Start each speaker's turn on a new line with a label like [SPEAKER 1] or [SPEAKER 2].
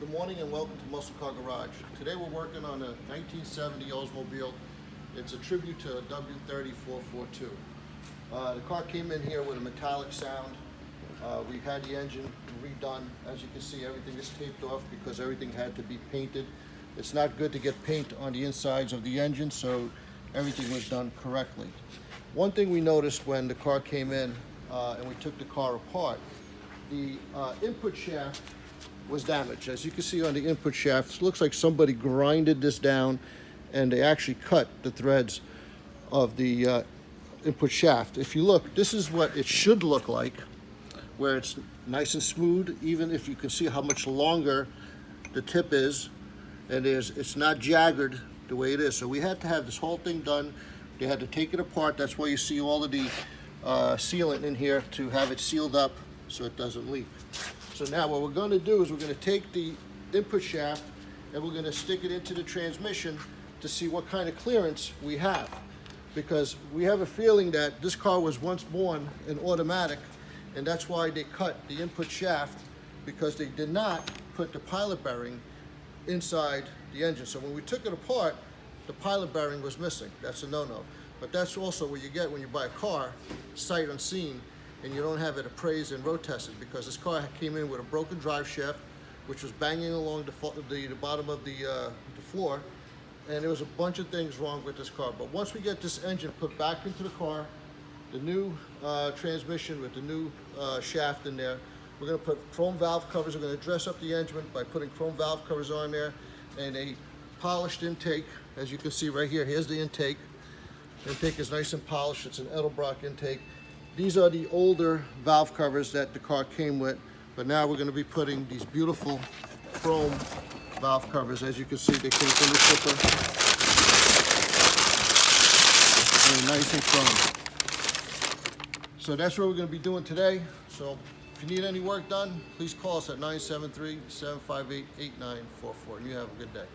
[SPEAKER 1] Good morning and welcome to Muscle Car Garage. Today we're working on a 1970 OldsMobile. It's a tribute to a W30442. The car came in here with a metallic sound. We had the engine redone. As you can see, everything is taped off because everything had to be painted. It's not good to get paint on the insides of the engine, so everything was done correctly. One thing we noticed when the car came in and we took the car apart, the input shaft was damaged. As you can see on the input shaft, it looks like somebody grinded this down and they actually cut the threads of the input shaft. If you look, this is what it should look like, where it's nice and smooth, even if you can see how much longer the tip is, and it's not jagged the way it is. So we had to have this whole thing done. They had to take it apart. That's why you see all of the sealant in here to have it sealed up so it doesn't leak. So now what we're going to do is we're going to take the input shaft and we're going to stick it into the transmission to see what kind of clearance we have. Because we have a feeling that this car was once born an automatic, and that's why they cut the input shaft, because they did not put the pilot bearing inside the engine. So when we took it apart, the pilot bearing was missing. That's a no-no. But that's also what you get when you buy a car sight unseen and you don't have it appraised and road tested, because this car came in with a broken drive shaft, which was banging along the bottom of the floor, and there was a bunch of things wrong with this car. But once we get this engine put back into the car, the new transmission with the new shaft in there, we're going to put chrome valve covers. We're going to dress up the engine by putting chrome valve covers on there and a polished intake. As you can see right here, here's the intake. The intake is nice and polished. It's an Edelbrock intake. These are the older valve covers that the car came with, but now we're going to be putting these beautiful chrome valve covers. As you can see, they came from the shipper. They're nice and chrome. So that's what we're going to be doing today. So if you need any work done, please call us at 973-758-8944. You have a good day.